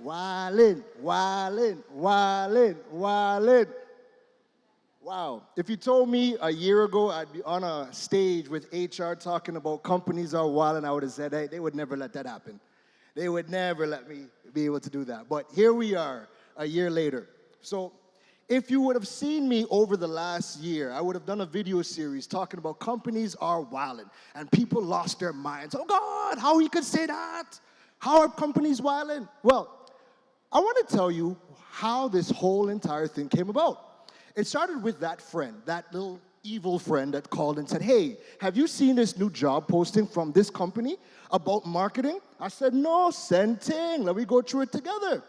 Wildin', wildin', wildin', wildin'. Wow. If you told me a year ago I'd be on a stage with HR talking about companies are wildin', I would have said, hey, they would never let that happen. They would never let me be able to do that. But here we are, a year later. So if you would have seen me over the last year, I would have done a video series talking about companies are wildin', and people lost their minds. Oh God, how he could say that? How are companies wildin'? Well, I want to tell you how this whole entire thing came about. It started with that friend, that little evil friend that called and said, hey, have you seen this new job posting from this company about marketing? I said, no, send thing. Let me go through it together.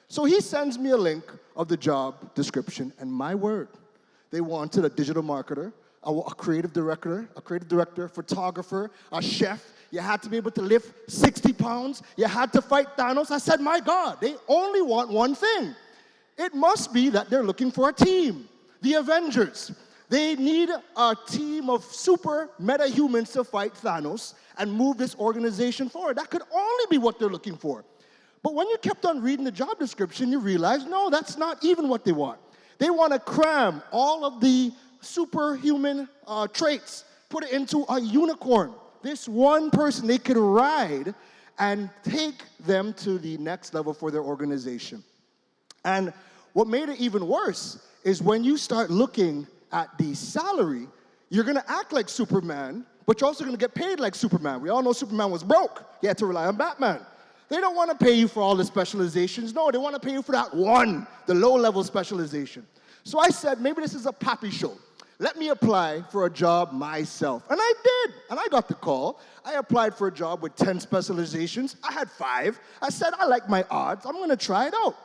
So he sends me a link of the job description, and my word, they wanted a digital marketer, a creative director, photographer, a chef. You had to be able to lift 60 pounds. You had to fight Thanos. I said, my God, they only want one thing. It must be that they're looking for a team, the Avengers. They need a team of super meta-humans to fight Thanos and move this organization forward. That could only be what they're looking for. But when you kept on reading the job description, you realize, no, that's not even what they want. They want to cram all of the superhuman traits, put it into a unicorn. This one person they could ride and take them to the next level for their organization. And what made it even worse is when you start looking at the salary, you're going to act like Superman, but you're also going to get paid like Superman. We all know Superman was broke. He had to rely on Batman. They don't want to pay you for all the specializations. No, they want to pay you for that one, the low-level specialization. So I said, maybe this is a pappy show. Let me apply for a job myself. And I did, and I got the call. I applied for a job with 10 specializations. I had 5. I said, I like my odds. I'm going to try it out.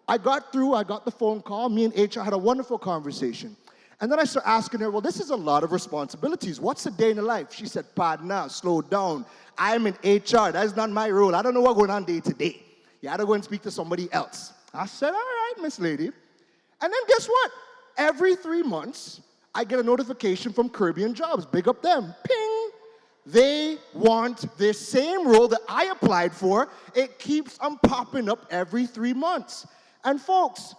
I got through. I got the phone call. Me and HR had a wonderful conversation. And then I started asking her, well, this is a lot of responsibilities. What's a day in the life? She said, partner, slow down. I'm in HR. That's not my role. I don't know what's going on day to day. You got to go and speak to somebody else. I said, all right, Miss Lady. And then guess what? Every 3 months, I get a notification from Caribbean Jobs. Big up them. Ping. They want this same role that I applied for. It keeps on popping up every 3 months. And folks,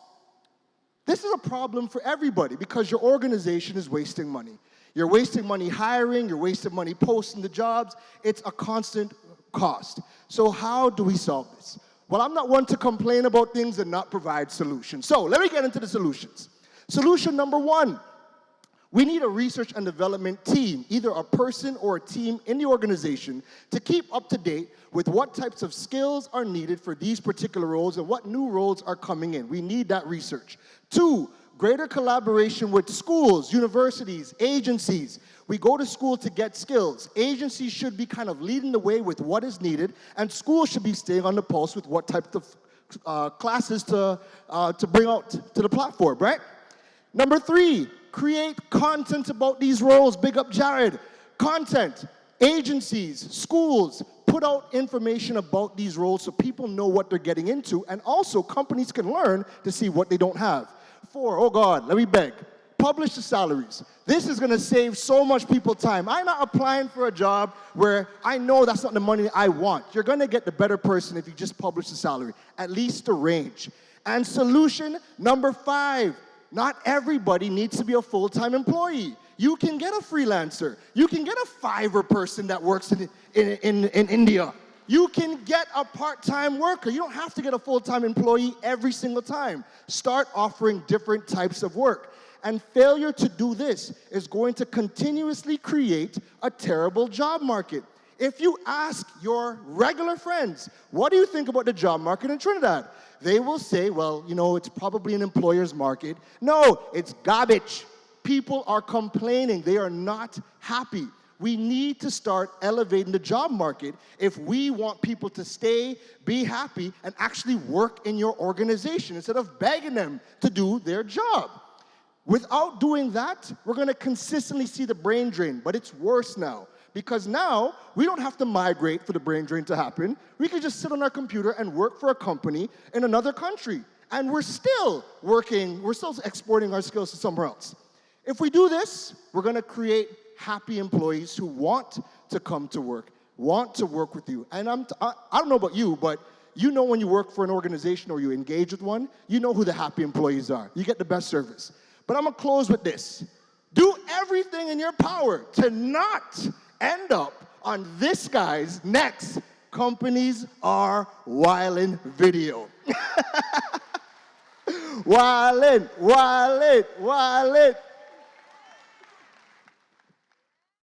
this is a problem for everybody because your organization is wasting money. You're wasting money hiring. You're wasting money posting the jobs. It's a constant cost. So how do we solve this? Well, I'm not one to complain about things and not provide solutions. So let me get into the solutions. Solution number 1. We need a research and development team, either a person or a team in the organization, to keep up to date with what types of skills are needed for these particular roles and what new roles are coming in. We need that research. 2, greater collaboration with schools, universities, agencies. We go to school to get skills. Agencies should be kind of leading the way with what is needed, and schools should be staying on the pulse with what type of classes to bring out to the platform, right? Number 3, create content about these roles. Big up Jared. Content, agencies, schools, put out information about these roles so people know what they're getting into, and also companies can learn to see what they don't have. 4, oh God, let me beg. Publish the salaries. This is going to save so much people time. I'm not applying for a job where I know that's not the money I want. You're going to get the better person if you just publish the salary, at least the range. And solution number 5, not everybody needs to be a full-time employee. You can get a freelancer. You can get a Fiverr person that works in India. You can get a part-time worker. You don't have to get a full-time employee every single time. Start offering different types of work. And failure to do this is going to continuously create a terrible job market. If you ask your regular friends, what do you think about the job market in Trinidad? They will say, well, you know, it's probably an employer's market. No, it's garbage. People are complaining. They are not happy. We need to start elevating the job market if we want people to stay, be happy, and actually work in your organization instead of begging them to do their job. Without doing that, we're going to consistently see the brain drain, but it's worse now. Because now, we don't have to migrate for the brain drain to happen. We can just sit on our computer and work for a company in another country. And we're still working, we're still exporting our skills to somewhere else. If we do this, we're going to create happy employees who want to come to work, want to work with you. And I don't know about you, but you know when you work for an organization or you engage with one, you know who the happy employees are. You get the best service. But I'm gonna close with this. Do everything in your power to not end up on this guy's next Companies Are Wildin' video. Wildin', wildin', wildin'.